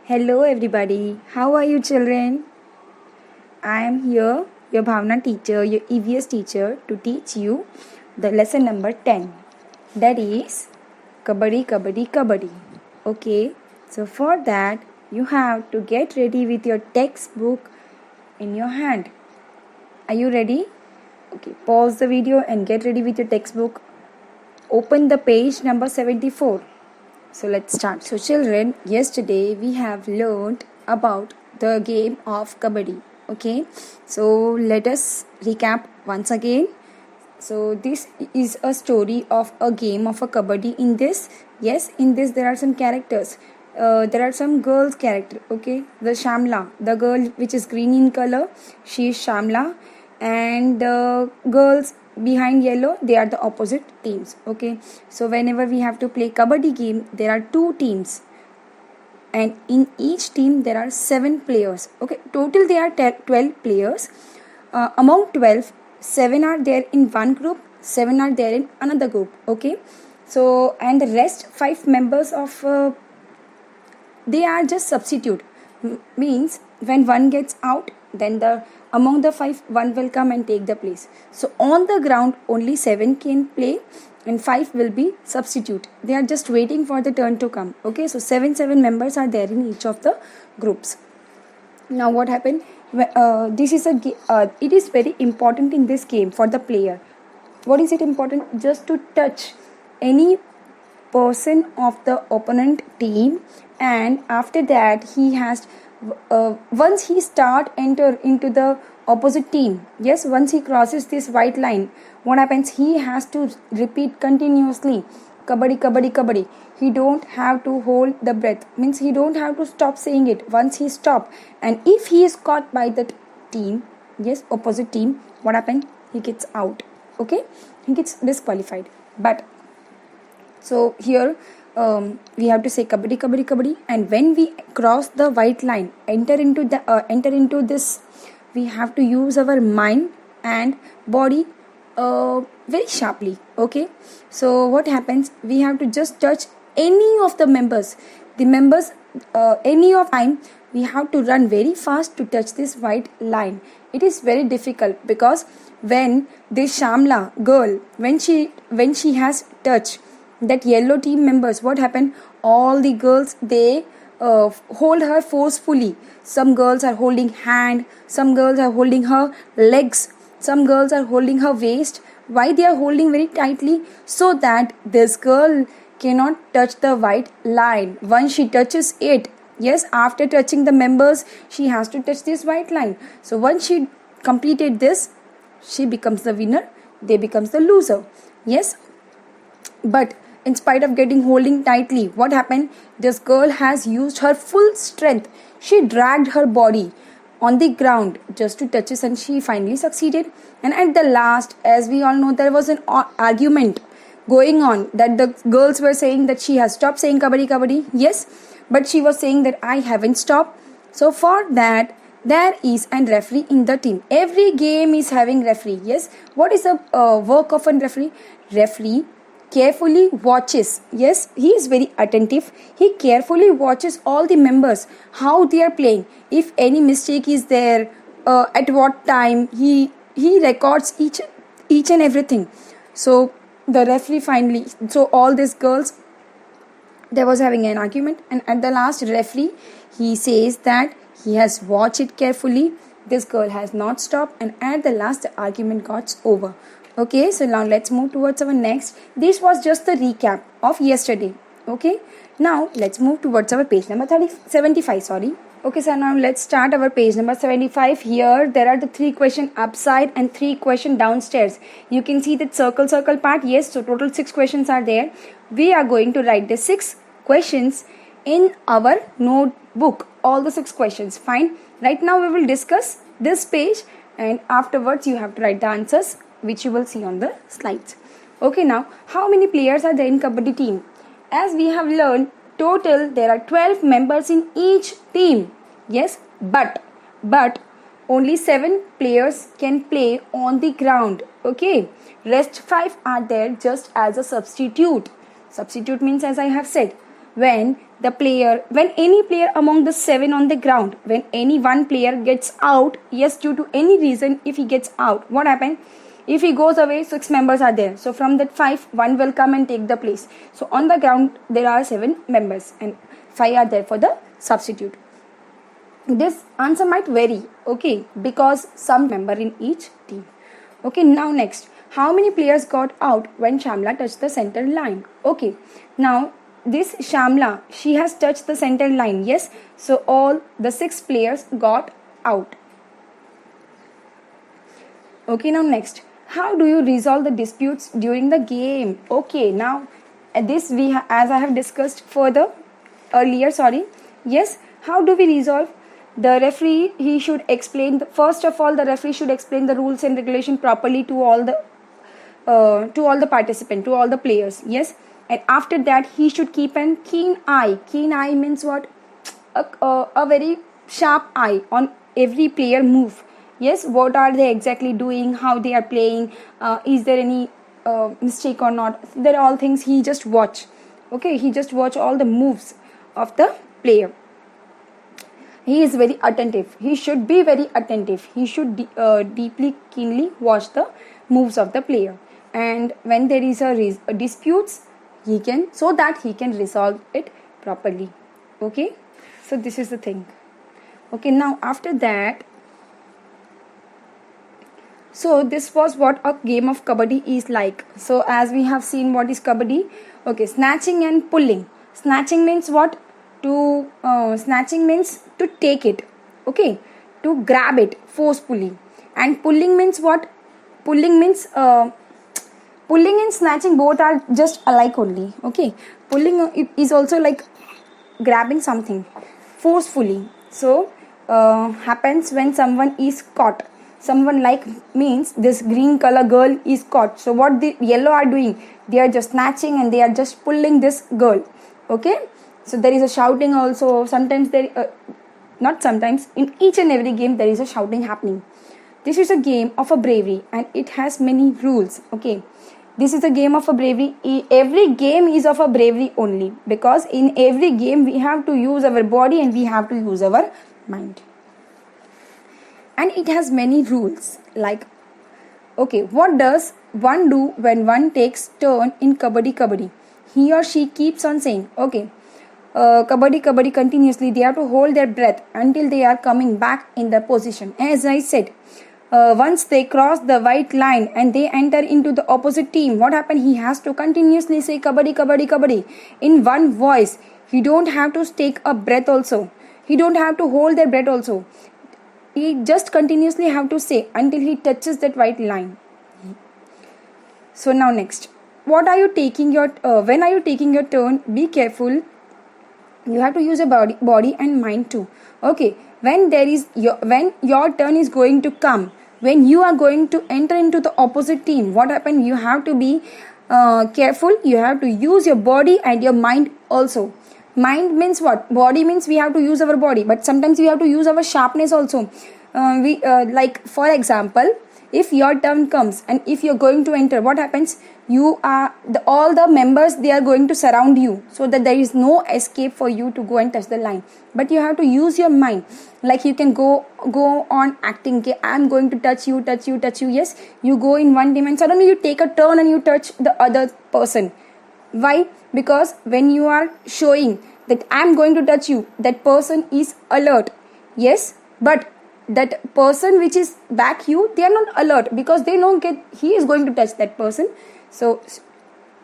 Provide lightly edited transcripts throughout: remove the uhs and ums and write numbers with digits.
Hello everybody. How are you children? I am here, your Bhavna teacher, your EVS teacher to teach you the lesson number 10. That is Kabaddi Kabaddi Kabaddi. Okay. So for that you have to get ready with your textbook in your hand. Are you ready? Okay. Pause the video and get ready with your textbook. Open the page number 74. So let's start. So children, yesterday we have learned about the game of Kabaddi. Okay, so let us recap once again. So this is a story of a game of a Kabaddi. In this there are some characters. There are some girls character. Okay, the Shamla, the girl which is green in color, she is Shamla, and the girls behind yellow, they are the opposite teams. Okay, so whenever we have to play Kabaddi game, there are two teams, and in each team there are 7 players. Okay, total there are 12 players. Among 12, 7 are there in one group, 7 are there in another group. Okay, so and the rest 5 members of they are just substitute. Means when one gets out, then the among the 5 one will come and take the place. So on the ground only 7 can play and 5 will be substitute. They are just waiting for the turn to come. Okay, so 7 members are there in each of the groups. Now what happened, this is it is very important in this game for the player. What is it important? Just to touch any person of the opponent team, and after that he has once he enter into the opposite team, yes, once he crosses this white line, what happens, he has to repeat continuously Kabaddi Kabaddi Kabaddi. He don't have to hold the breath, means he don't have to stop saying it. Once he stop, and if he is caught by that team, yes, opposite team, what happened, he gets out. Okay, he gets disqualified. But so here we have to say Kabaddi Kabaddi Kabaddi, and when we cross the white line, enter into this, we have to use our mind and body very sharply. Okay, so what happens, we have to just touch any of the members, any of time, we have to run very fast to touch this white line. It is very difficult because when this Shamla girl, when she has touched that yellow team members, what happened, all the girls, they hold her forcefully. Some girls are holding hand, some girls are holding her legs, some girls are holding her waist. Why they are holding very tightly? So that this girl cannot touch the white line. Once she touches it, yes, after touching the members, she has to touch this white line. So once she completed this, she becomes the winner, they becomes the loser. Yes, but in spite of getting holding tightly, what happened, this girl has used her full strength. She dragged her body on the ground just to touch it, and she finally succeeded. And at the last, as we all know, there was an argument going on, that the girls were saying that she has stopped saying Kabaddi Kabaddi. Yes, but she was saying that I haven't stopped. So for that, there is a referee in the team. Every game is having referee. Yes, what is the work of a referee? Referee carefully watches. Yes, he is very attentive. He carefully watches all the members, how they are playing. If any mistake is there, at what time, he records each and everything. So the referee finally, so all these girls, there was having an argument, and at the last, referee, he says that he has watched it carefully, this girl has not stopped, and at the last the argument got over. Okay, so now let's move towards our next. This was just the recap of yesterday. Okay, now let's move towards our page number 75. Sorry. Okay, so now let's start our page number 75. Here there are the 3 questions upside and 3 questions downstairs. You can see that circle part. Yes, so total 6 questions are there. We are going to write the 6 questions in our notebook. All the 6 questions. Fine. Right now we will discuss this page, and afterwards you have to write the answers, which you will see on the slides. Okay, now how many players are there in Kabaddi team? As we have learned, total there are 12 members in each team. Yes, but only 7 players can play on the ground. Okay, rest 5 are there just as a substitute. Substitute means, as I have said, when any player among the 7 on the ground, when any one player gets out, yes, due to any reason, if he gets out, what happens? If he goes away, 6 members are there. So from that 5, one will come and take the place. So on the ground, there are 7 members and 5 are there for the substitute. This answer might vary, okay, because some member in each team. Okay, now next, how many players got out when Shamla touched the center line? Okay, now this Shamla, she has touched the center line, yes, so all the 6 players got out. Okay, now next, how do you resolve the disputes during the game? Okay, now this as I have discussed further earlier, yes, how do we resolve? The referee, he should explain, first of all, the referee should explain the rules and regulation properly to all the participants, to all the players, yes, and after that he should keep an keen eye. Keen eye means what? A very sharp eye on every player move. Yes, what are they exactly doing, how they are playing, is there any mistake or not? There are all things he just watch. Okay, he just watch all the moves of the player. He is very attentive. He should be very attentive. He should deeply, keenly watch the moves of the player. And when there is a disputes, so that he can resolve it properly. Okay, so this is the thing. Okay, now after that, so this was what a game of kabaddi is like. So as we have seen what is kabaddi, okay, snatching and pulling. Snatching means what? Snatching means to take it, okay, to grab it forcefully, and pulling means what? Pulling means pulling and snatching both are just alike only. Okay, pulling is also like grabbing something forcefully. So happens when someone is caught. Someone like means this green color girl is caught. So what the yellow are doing? They are just snatching and they are just pulling this girl. Okay. So there is a shouting also. Sometimes not sometimes, in each and every game there is a shouting happening. This is a game of a bravery and it has many rules. Okay, this is a game of a bravery. Every game is of a bravery only, because in every game we have to use our body and we have to use our mind. And it has many rules like, okay, what does one do when one takes turn in kabaddi? He or she keeps on saying, okay, kabaddi continuously. They have to hold their breath until they are coming back in the position. As I said, once they cross the white line and they enter into the opposite team, what happened? He has to continuously say kabaddi in one voice. He don't have to take a breath also. He don't have to hold their breath also. He just continuously have to say until he touches that white line. So now next, when are you taking your turn? Be careful. You have to use your body and mind too. Okay, when your turn is going to come, when you are going to enter into the opposite team, what happened? You have to be careful. You have to use your body and your mind also. Mind means what? Body means we have to use our body, but sometimes we have to use our sharpness also. Like for example, if your turn comes and if you're going to enter, what happens? All the members, they are going to surround you, so that there is no escape for you to go and touch the line. But you have to use your mind. Like you can go on acting, okay, I'm going to touch you. Yes, you go in one team and suddenly you take a turn and you touch the other person. Why? Because when you are showing that I'm going to touch you, that person is alert. Yes, but that person which is back you, they are not alert, because they know he is going to touch that person. So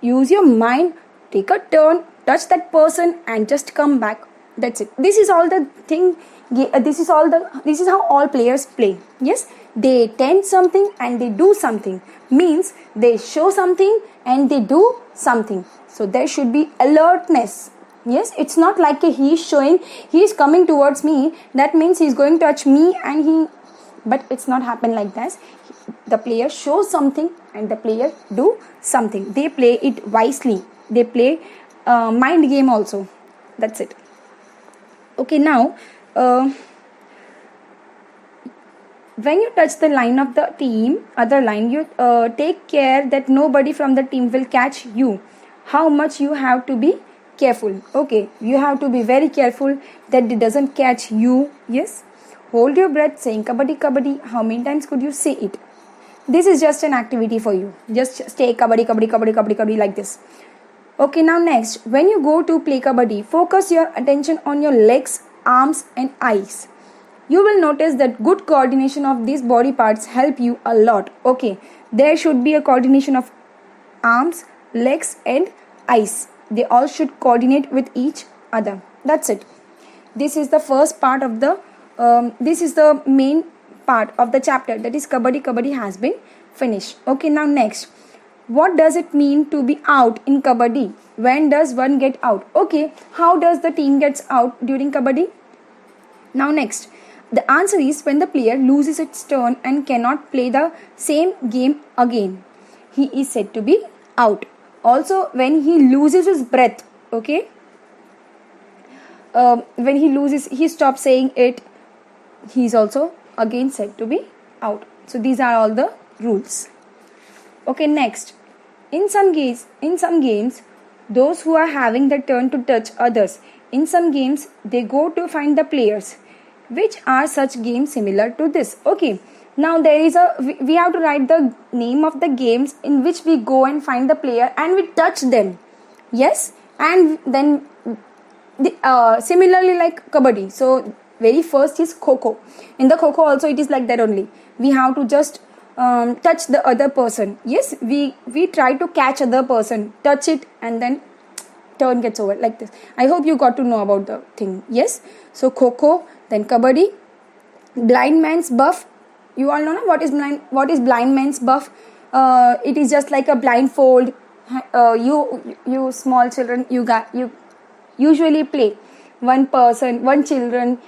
use your mind, take a turn, touch that person and just come back. That's it. This is all the thing. This is how all players play. Yes, they tend something and they do something. Means they show something and they do something. So there should be alertness. Yes, it's not like he is coming towards me, that means he's going to touch me but it's not happen like that. The player shows something and the player do something. They play it wisely. They play mind game also. That's it. Okay, now when you touch the line of the team, other line, you take care that nobody from the team will catch you. How much you have to be careful. Okay, you have to be very careful that it doesn't catch you. Yes, hold your breath saying kabaddi kabaddi. How many times could you say it? This is just an activity for you. Just stay kabaddi kabaddi kabaddi kabaddi kabaddi like this. Okay, now next, when you go to play kabaddi, focus your attention on your legs, arms and eyes. You will notice that good coordination of these body parts help you a lot. Okay, there should be a coordination of arms, legs and eyes. They all should coordinate with each other. That's it. This is the first part of the this is the main part of the chapter, that is kabaddi kabaddi has been finished. Okay, now next, what does it mean to be out in kabaddi? When does one get out? Okay, how does the team gets out during kabaddi? Now next, the answer is when the player loses its turn and cannot play the same game again. He is said to be out. Also, when he loses his breath, okay, when he stops saying it, he is also again said to be out. So these are all the rules. Okay, next, in some games, those who are having the turn to touch others. In some games, they go to find the players. Which are such games similar to this? Okay, now there is we have to write the name of the games in which we go and find the player and we touch them. Yes, and then similarly like kabaddi. So very first is kho. In the kho also it is like that only. We have to just touch the other person. Yes, we try to catch other person, touch it and then turn gets over like this. I hope you got to know about the thing. Yes, so kho, then kabaddi, blind man's buff. You all know na what is blind man's buff? It is just like a blindfold. You small children, you usually play. One children,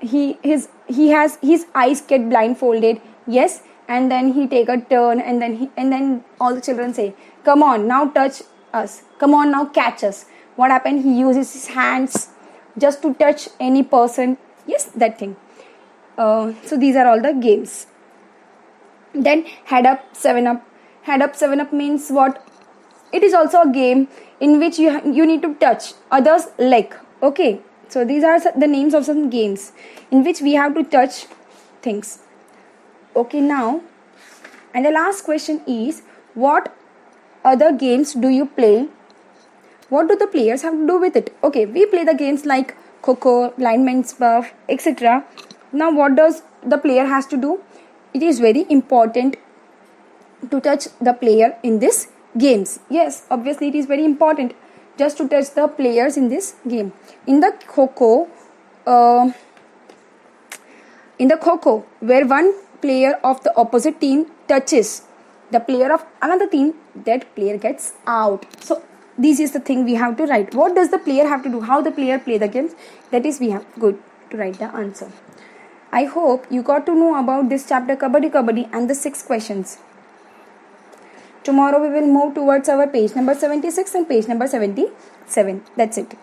he has his eyes get blindfolded. Yes, and then he take a turn and then all the children say, come on now touch us, come on now catch us. What happened? He uses his hands just to touch any person. Yes, that thing. So these are all the games. Then head up 7-up. Head up 7-up means what? It is also a game in which you need to touch others' leg. Okay, so these are the names of some games in which we have to touch things. Okay, now, and the last question is, what other games do you play? What do the players have to do with it? Okay, we play the games like kho, blind man's buff, etc. Now, what does the player has to do? It is very important to touch the player in this games. Yes, obviously it is very important just to touch the players in this game. In the kho, where one player of the opposite team touches the player of another team, that player gets out. So this is the thing we have to write. What does the player have to do? How the player play the games? That is we have good to write the answer. I hope you got to know about this chapter kabaddi and the 6 questions. Tomorrow we will move towards our page number 76 and page number 77. That's it.